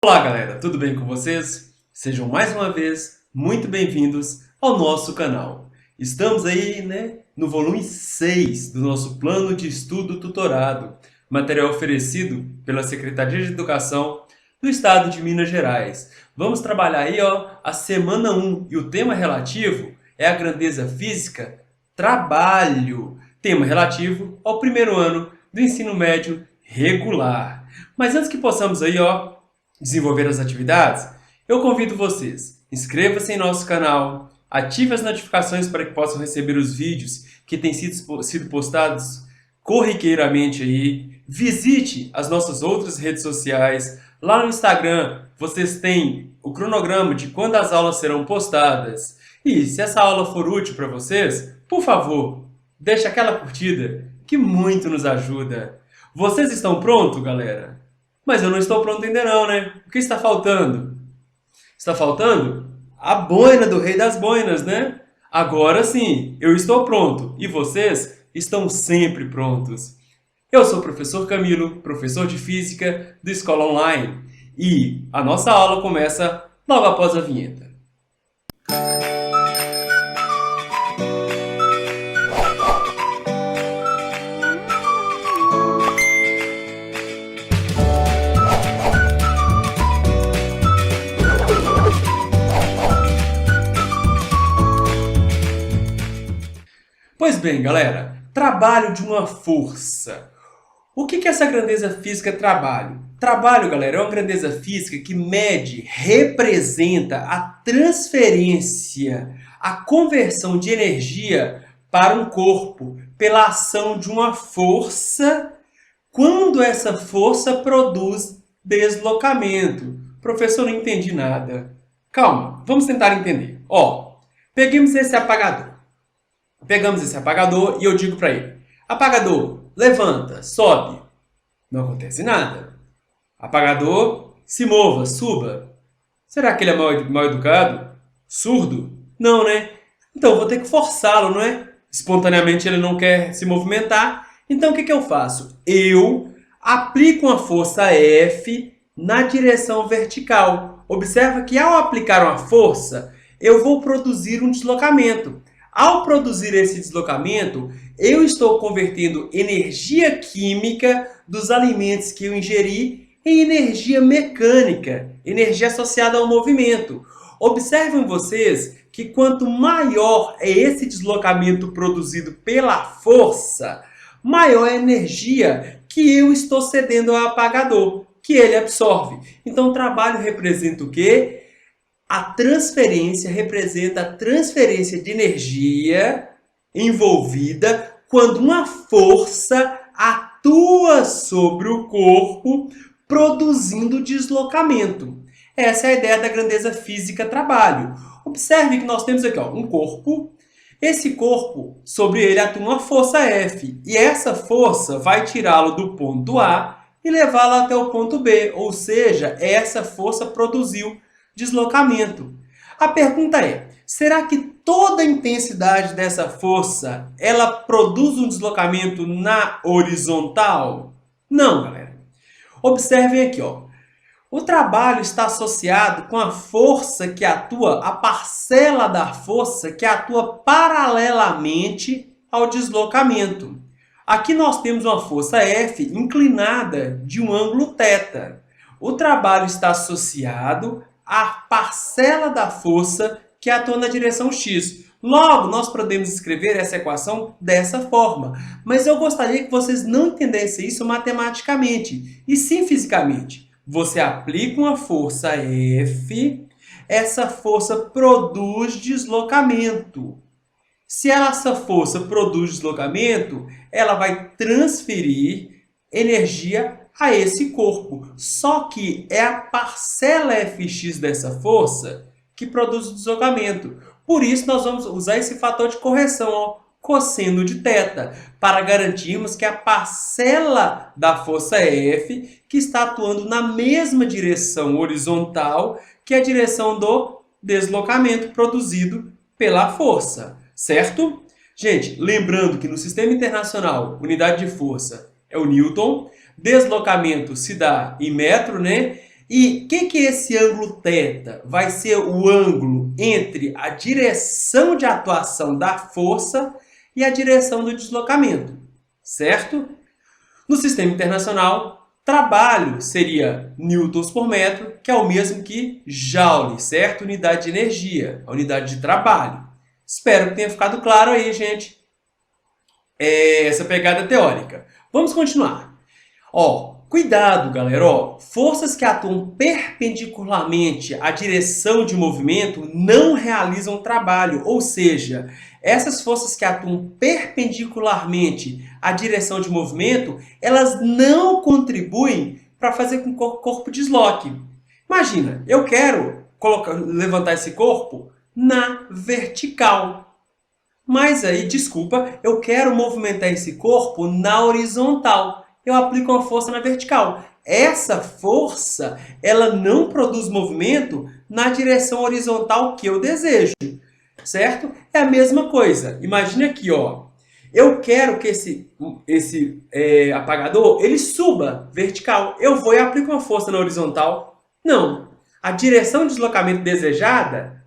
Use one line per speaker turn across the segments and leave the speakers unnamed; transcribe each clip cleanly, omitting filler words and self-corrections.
Olá galera, tudo bem com vocês? Sejam mais uma vez muito bem-vindos ao nosso canal. Estamos aí, no volume 6 do nosso plano de estudo tutorado, material oferecido pela Secretaria de Educação do Estado de Minas Gerais. Vamos trabalhar aí, a semana 1 e o tema relativo é a grandeza física, trabalho, tema relativo ao primeiro ano do ensino médio regular. Mas antes que possamos aí, desenvolver as atividades, eu convido vocês, inscreva-se em nosso canal, ative as notificações para que possam receber os vídeos que têm sido postados corriqueiramente aí, visite as nossas outras redes sociais, lá no Instagram vocês têm o cronograma de quando as aulas serão postadas, e se essa aula for útil para vocês, por favor, deixe aquela curtida que muito nos ajuda. Vocês estão prontos, galera? Mas eu não estou pronto ainda não, né? O que está faltando? Está faltando a boina do Rei das Boinas, né? Agora sim, eu estou pronto e vocês estão sempre prontos. Eu sou o professor Camilo, professor de Física do Escola Online e a nossa aula começa logo após a vinheta. Pois bem, galera, trabalho de uma força. O que é essa grandeza física trabalho? Trabalho, galera, é uma grandeza física que mede, representa a transferência, a conversão de energia para um corpo pela ação de uma força quando essa força produz deslocamento. Professor, não entendi nada. Calma, vamos tentar entender. Peguemos esse apagador. Pegamos esse apagador e eu digo para ele: apagador, levanta, sobe. Não acontece nada. Apagador, se mova, suba. Será que ele é mal educado? Surdo? Não, né? Então eu vou ter que forçá-lo, não é? Espontaneamente ele não quer se movimentar. Então o que eu faço? Eu aplico uma força F na direção vertical. Observa que ao aplicar uma força, eu vou produzir um deslocamento. Ao produzir esse deslocamento, eu estou convertendo energia química dos alimentos que eu ingeri em energia mecânica, energia associada ao movimento. Observem vocês que quanto maior é esse deslocamento produzido pela força, maior é a energia que eu estou cedendo ao apagador, que ele absorve. Então, o trabalho representa o quê? A transferência representa a transferência de energia envolvida quando uma força atua sobre o corpo, produzindo deslocamento. Essa é a ideia da grandeza física trabalho. Observe que nós temos aqui um corpo. Esse corpo, sobre ele atua uma força F. E essa força vai tirá-lo do ponto A e levá-lo até o ponto B. Ou seja, essa força produziu deslocamento. A pergunta é, será que toda a intensidade dessa força ela produz um deslocamento na horizontal? Não, galera. Observem aqui, o trabalho está associado com a força que atua, a parcela da força que atua paralelamente ao deslocamento. Aqui nós temos uma força F inclinada de um ângulo θ. O trabalho está associado a parcela da força que atua na direção x. Logo, nós podemos escrever essa equação dessa forma. Mas eu gostaria que vocês não entendessem isso matematicamente, e sim fisicamente. Você aplica uma força F, essa força produz deslocamento. Se essa força produz deslocamento, ela vai transferir energia a esse corpo. Só que é a parcela Fx dessa força que produz o deslocamento. Por isso, nós vamos usar esse fator de correção, cosseno de θ, para garantirmos que a parcela da força F que está atuando na mesma direção horizontal que a direção do deslocamento produzido pela força, certo? Gente, lembrando que no sistema internacional, unidade de força é o Newton, deslocamento se dá em metro, né? E o que é esse ângulo θ? Vai ser o ângulo entre a direção de atuação da força e a direção do deslocamento, certo? No sistema internacional, trabalho seria newtons por metro, que é o mesmo que joule, certo? Unidade de energia, a unidade de trabalho. Espero que tenha ficado claro aí, gente, essa pegada teórica. Vamos continuar. Cuidado, galera. Forças que atuam perpendicularmente à direção de movimento não realizam trabalho, ou seja, essas forças que atuam perpendicularmente à direção de movimento, elas não contribuem para fazer com que o corpo desloque. Imagina, eu quero levantar esse corpo na vertical. Mas aí, desculpa, eu quero movimentar esse corpo na horizontal. Eu aplico uma força na vertical. Essa força, ela não produz movimento na direção horizontal que eu desejo, certo? É a mesma coisa. Imagine aqui, eu quero que esse apagador ele suba vertical. Eu vou e aplico uma força na horizontal. Não. A direção de deslocamento desejada,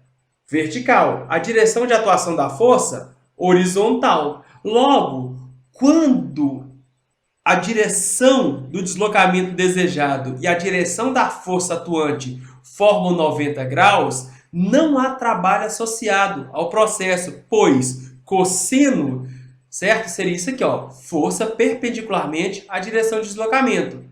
vertical. A direção de atuação da força, horizontal. Logo, quando a direção do deslocamento desejado e a direção da força atuante formam 90 graus, não há trabalho associado ao processo, pois cosseno, certo? Seria isso aqui, força perpendicularmente à direção de deslocamento.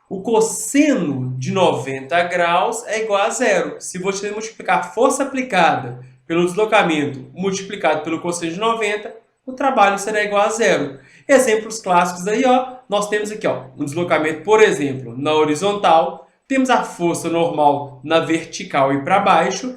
O cosseno de 90 graus é igual a zero. Se você multiplicar a força aplicada pelo deslocamento multiplicado pelo cosseno de 90, o trabalho será igual a zero. Exemplos clássicos aí, nós temos aqui um deslocamento, por exemplo, na horizontal, temos a força normal na vertical e para baixo,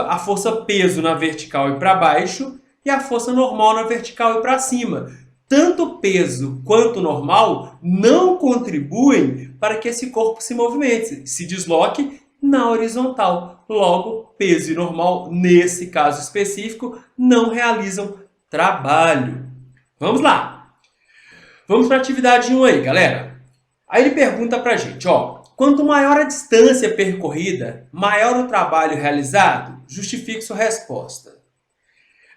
a força peso na vertical e para baixo, e a força normal na vertical e para cima. Tanto peso quanto normal não contribuem para que esse corpo se movimente, se desloque na horizontal. Logo, peso e normal, nesse caso específico, não realizam trabalho. Vamos lá. Vamos para a atividade 1 aí, galera. Aí ele pergunta para a gente, quanto maior a distância percorrida, maior o trabalho realizado? Justifique sua resposta.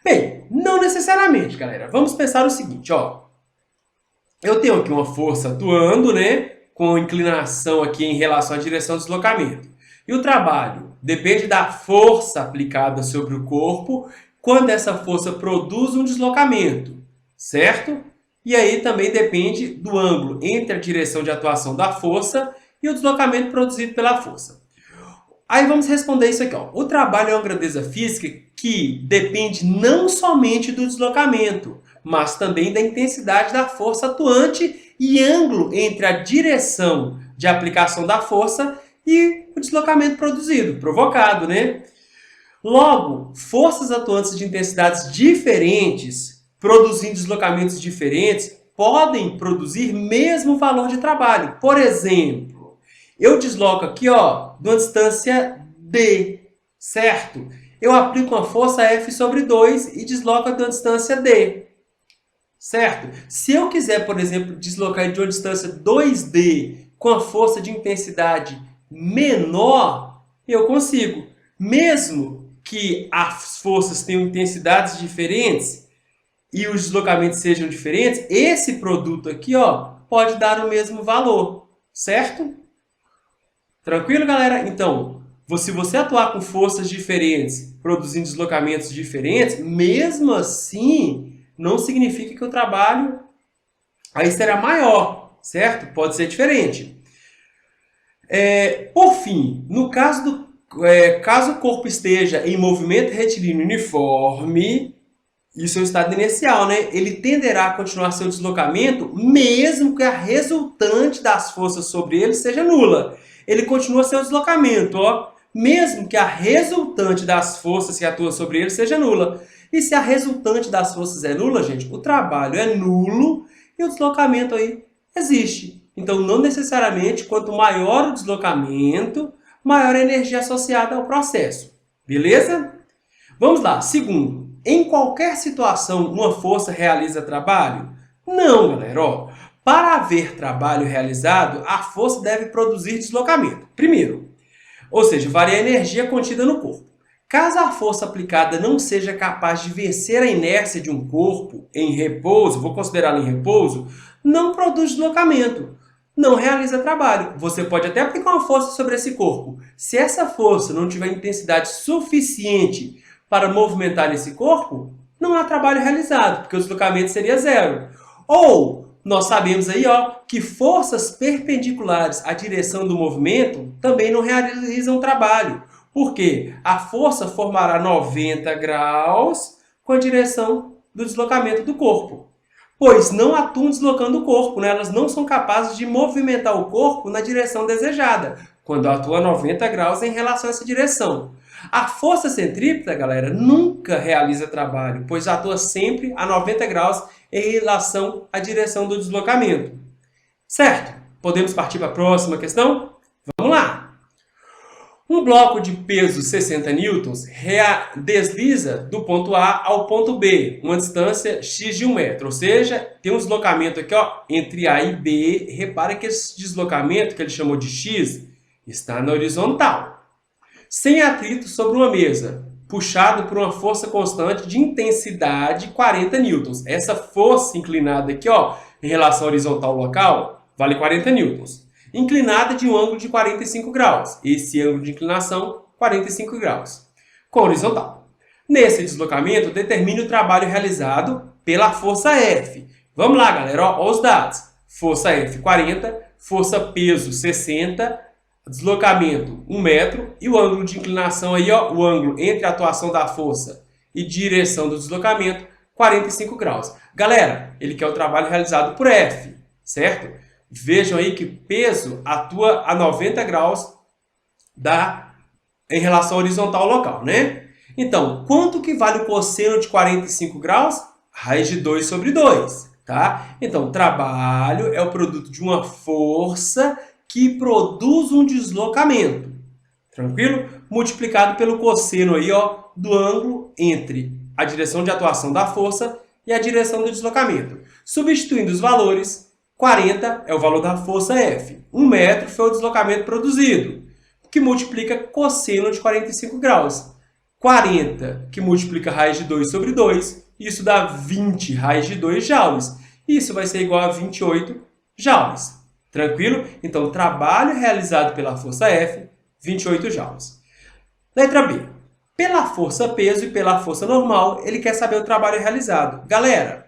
Bem, não necessariamente, galera. Vamos pensar o seguinte, eu tenho aqui uma força atuando, né, com inclinação aqui em relação à direção do deslocamento. E o trabalho depende da força aplicada sobre o corpo quando essa força produz um deslocamento, certo? E aí também depende do ângulo entre a direção de atuação da força e o deslocamento produzido pela força. Aí vamos responder isso aqui. O trabalho é uma grandeza física que depende não somente do deslocamento, mas também da intensidade da força atuante e ângulo entre a direção de aplicação da força e o deslocamento produzido, provocado, né? Logo, forças atuantes de intensidades diferentes, produzindo deslocamentos diferentes, podem produzir mesmo valor de trabalho. Por exemplo, eu desloco aqui, de uma distância D, certo? Eu aplico uma força F sobre 2 e desloco de uma distância D, certo? Se eu quiser, por exemplo, deslocar de uma distância 2D com a força de intensidade menor, eu consigo. Mesmo que as forças tenham intensidades diferentes e os deslocamentos sejam diferentes, esse produto aqui, pode dar o mesmo valor, certo? Tranquilo, galera? Então, se você atuar com forças diferentes, produzindo deslocamentos diferentes, mesmo assim, não significa que o trabalho aí será maior, certo? Pode ser diferente. Por fim, no caso caso o corpo esteja em movimento retilíneo uniforme, isso é o estado inicial, né? Ele tenderá a continuar seu deslocamento mesmo que a resultante das forças sobre ele seja nula. Ele continua seu deslocamento, mesmo que a resultante das forças que atuam sobre ele seja nula. E se a resultante das forças é nula, gente, o trabalho é nulo e o deslocamento aí existe. Então, não necessariamente, quanto maior o deslocamento, maior a energia associada ao processo. Beleza? Vamos lá. Segundo, em qualquer situação, uma força realiza trabalho? Não, galera. Para haver trabalho realizado, a força deve produzir deslocamento. Primeiro, ou seja, varia a energia contida no corpo. Caso a força aplicada não seja capaz de vencer a inércia de um corpo em repouso, vou considerá-lo em repouso, não produz deslocamento, não realiza trabalho. Você pode até aplicar uma força sobre esse corpo. Se essa força não tiver intensidade suficiente para movimentar esse corpo, não há trabalho realizado, porque o deslocamento seria zero. Ou nós sabemos aí, que forças perpendiculares à direção do movimento também não realizam trabalho. Porque a força formará 90 graus com a direção do deslocamento do corpo. Pois não atuam deslocando o corpo, né? Elas não são capazes de movimentar o corpo na direção desejada, quando atua 90 graus em relação a essa direção. A força centrípeta, galera, nunca realiza trabalho, pois atua sempre a 90 graus em relação à direção do deslocamento. Certo? Podemos partir para a próxima questão? Vamos lá! Um bloco de peso 60 newtons desliza do ponto A ao ponto B, uma distância x de 1 metro. Ou seja, tem um deslocamento aqui entre A e B. Repara que esse deslocamento, que ele chamou de x, está na horizontal. Sem atrito sobre uma mesa, puxado por uma força constante de intensidade 40 newtons. Essa força inclinada aqui, em relação à horizontal local, vale 40 newtons. Inclinada de um ângulo de 45 graus. Esse ângulo de inclinação, 45 graus. Com horizontal. Nesse deslocamento, determine o trabalho realizado pela força F. Vamos lá, galera. Ó os dados. Força F, 40. Força peso, 60. Deslocamento, 1 metro. E o ângulo de inclinação aí, o ângulo entre a atuação da força e direção do deslocamento, 45 graus. Galera, ele quer o trabalho realizado por F, certo? Vejam aí que peso atua a 90 graus em relação à horizontal local, né? Então, quanto que vale o cosseno de 45 graus? Raiz de 2 sobre 2, tá? Então, trabalho é o produto de uma força que produz um deslocamento, tranquilo? Multiplicado pelo cosseno aí, do ângulo entre a direção de atuação da força e a direção do deslocamento. Substituindo os valores, 40 é o valor da força F. 1 metro foi o deslocamento produzido, que multiplica cosseno de 45 graus. 40, que multiplica raiz de 2 sobre 2, isso dá 20 raiz de 2 joules. Isso vai ser igual a 28 joules. Tranquilo? Então, trabalho realizado pela força F, 28 joules. Letra B. Pela força peso e pela força normal, ele quer saber o trabalho realizado. Galera,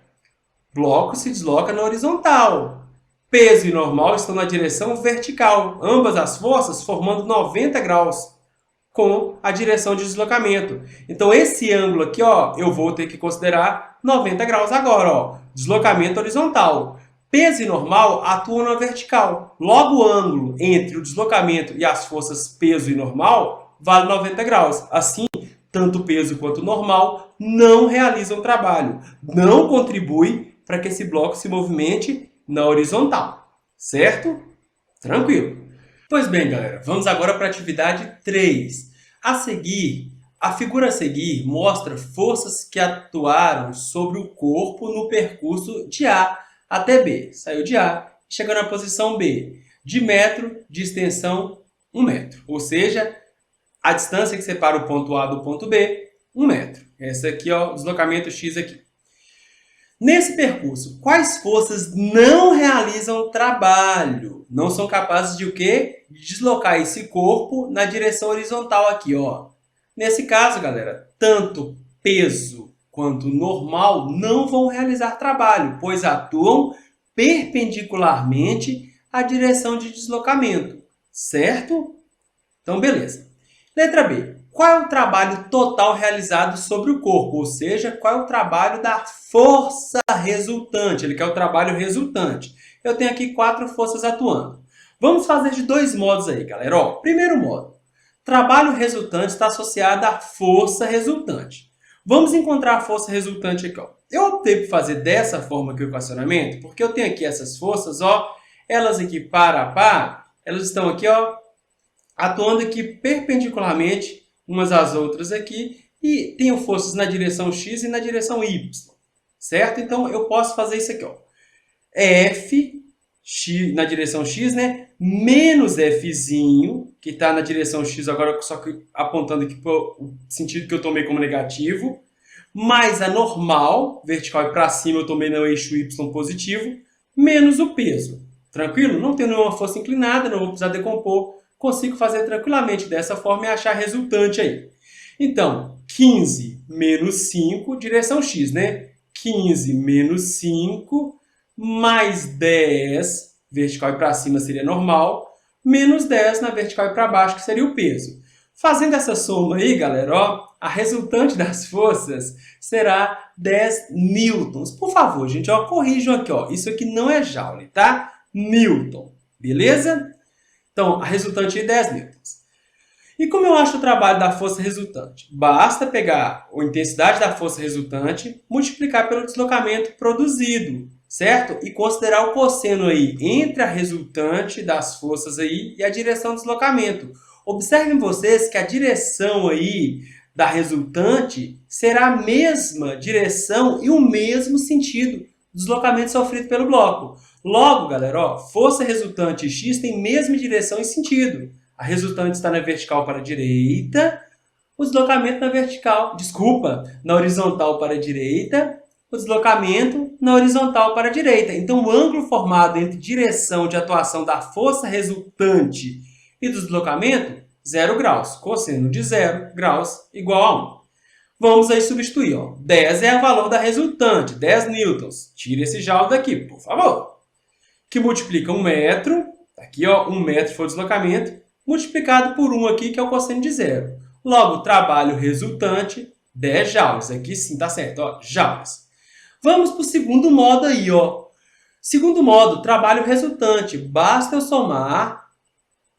bloco se desloca na horizontal. Peso e normal estão na direção vertical. Ambas as forças formando 90 graus com a direção de deslocamento. Então, esse ângulo aqui, eu vou ter que considerar 90 graus agora. Deslocamento horizontal. Peso e normal atuam na vertical. Logo, o ângulo entre o deslocamento e as forças peso e normal vale 90 graus. Assim, tanto peso quanto normal não realizam trabalho. Não contribui para que esse bloco se movimente na horizontal. Certo? Tranquilo. Pois bem, galera, vamos agora para a atividade 3. A figura a seguir mostra forças que atuaram sobre o corpo no percurso de A até B. Saiu de A e chegou na posição B. De metro de extensão, 1 metro. Ou seja, a distância que separa o ponto A do ponto B, 1 metro. Essa aqui, o deslocamento X aqui. Nesse percurso, quais forças não realizam trabalho? Não são capazes de o quê? De deslocar esse corpo na direção horizontal aqui, Nesse caso, galera, tanto peso quanto normal não vão realizar trabalho, pois atuam perpendicularmente à direção de deslocamento, certo? Então, beleza. Letra B. Qual é o trabalho total realizado sobre o corpo? Ou seja, qual é o trabalho da força resultante? Ele quer o trabalho resultante. Eu tenho aqui 4 forças atuando. Vamos fazer de 2 modos aí, galera. Primeiro modo. Trabalho resultante está associado à força resultante. Vamos encontrar a força resultante aqui. Eu optei por fazer dessa forma aqui o equacionamento, porque eu tenho aqui essas forças, elas aqui par a par, elas estão aqui, atuando aqui perpendicularmente umas às outras aqui, e tenho forças na direção X e na direção Y, certo? Então, eu posso fazer isso aqui, F x, na direção x, né? Menos f'zinho, que está na direção x agora, só que apontando aqui para o sentido que eu tomei como negativo, mais a normal, vertical e para cima eu tomei no eixo y positivo, menos o peso. Tranquilo? Não tenho nenhuma força inclinada, não vou precisar decompor, consigo fazer tranquilamente dessa forma e achar a resultante aí. Então, 15 menos 5, direção x, né? 15 menos 5, mais 10, vertical e para cima seria normal, menos 10 na vertical e para baixo, que seria o peso. Fazendo essa soma aí, galera, ó, a resultante das forças será 10 newtons. Por favor, gente, ó, corrijam aqui, ó. Isso aqui não é joule, tá? Newton, beleza? Então, a resultante é 10 newtons. E como eu acho o trabalho da força resultante? Basta pegar a intensidade da força resultante, multiplicar pelo deslocamento produzido, certo? E considerar o cosseno aí entre a resultante das forças aí e a direção do deslocamento. Observem vocês que a direção aí da resultante será a mesma direção e o mesmo sentido do deslocamento sofrido pelo bloco. Logo, galera, ó, força resultante x tem mesma direção e sentido. A resultante está na vertical para a direita, o deslocamento na vertical, na horizontal para a direita, o deslocamento na horizontal para a direita. Então, o ângulo formado entre direção de atuação da força resultante e do deslocamento, 0 graus. Cosseno de 0 graus igual a 1. Vamos aí substituir. Ó. 10 é o valor da resultante, 10 newtons. Tira esse joule daqui, por favor. Que multiplica 1 metro, aqui ó, 1 metro foi o deslocamento, multiplicado por 1 aqui, que é o cosseno de 0. Logo, trabalho resultante, 10 joules. Aqui sim, tá certo, ó, joules. Vamos para o segundo modo aí, ó. Segundo modo, trabalho resultante. Basta eu somar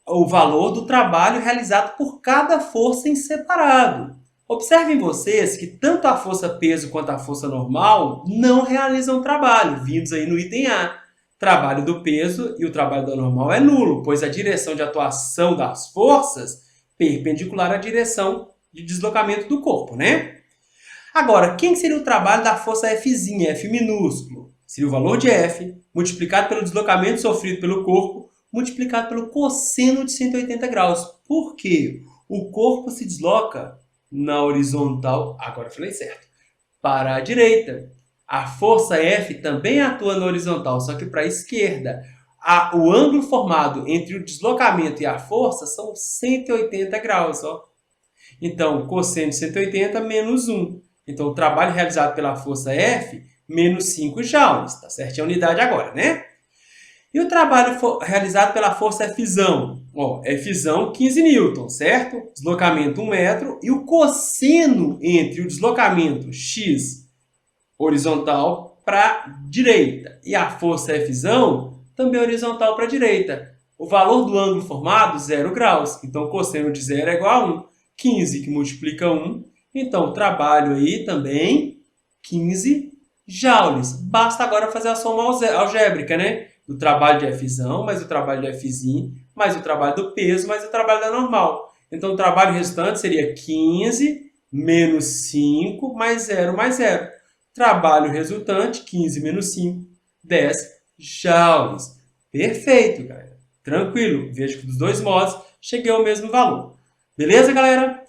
o valor do trabalho realizado por cada força em separado. Observem vocês que tanto a força peso quanto a força normal não realizam trabalho, vindos aí no item A. Trabalho do peso e o trabalho da normal é nulo, pois a direção de atuação das forças é perpendicular à direção de deslocamento do corpo, né? Agora, quem seria o trabalho da força Fzinha, F minúsculo? Seria o valor de F multiplicado pelo deslocamento sofrido pelo corpo, multiplicado pelo cosseno de 180 graus. Por quê? O corpo se desloca na horizontal, agora eu falei certo, para a direita. A força F também atua na horizontal, só que para a esquerda. O ângulo formado entre o deslocamento e a força são 180 graus. Ó. Então, cosseno de 180 menos 1. Então, o trabalho realizado pela força F, menos 5 joules. Tá certinho a unidade agora, né? E o trabalho realizado pela força Fzão? Ó, Fzão, 15 newtons, certo? Deslocamento 1 metro. E o cosseno entre o deslocamento x horizontal para a direita e a força Fzão também horizontal para a direita. O valor do ângulo formado, 0 graus. Então, cosseno de 0 é igual a 1. 15 que multiplica 1. Então, o trabalho aí também, 15 joules. Basta agora fazer a soma algébrica, né? Do trabalho de Fzão, mais o trabalho de Fzinho, mais o trabalho do peso, mais o trabalho da normal. Então, o trabalho restante seria 15 menos 5 mais 0 mais 0. Trabalho resultante, 15 menos 5, 10 joules. Perfeito, galera. Tranquilo. Vejo que dos dois modos cheguei ao mesmo valor. Beleza, galera?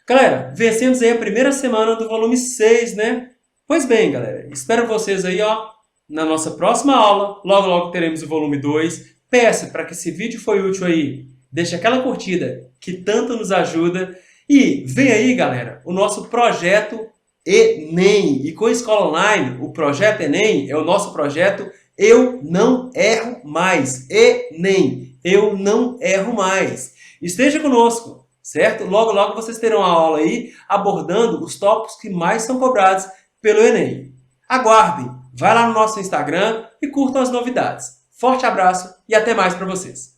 Galera, vencemos aí a primeira semana do volume 6, né? Pois bem, galera. Espero vocês aí, ó, na nossa próxima aula. Logo, logo teremos o volume 2. Peço para que esse vídeo foi útil aí, deixe aquela curtida que tanto nos ajuda. E vem aí, galera, o nosso projeto Enem. E com a Escola Online, o projeto Enem é o nosso projeto Eu Não Erro Mais. Enem, Eu Não Erro Mais. Esteja conosco, certo? Logo, logo vocês terão a aula aí abordando os tópicos que mais são cobrados pelo Enem. Aguardem, vai lá no nosso Instagram e curtam as novidades. Forte abraço e até mais para vocês.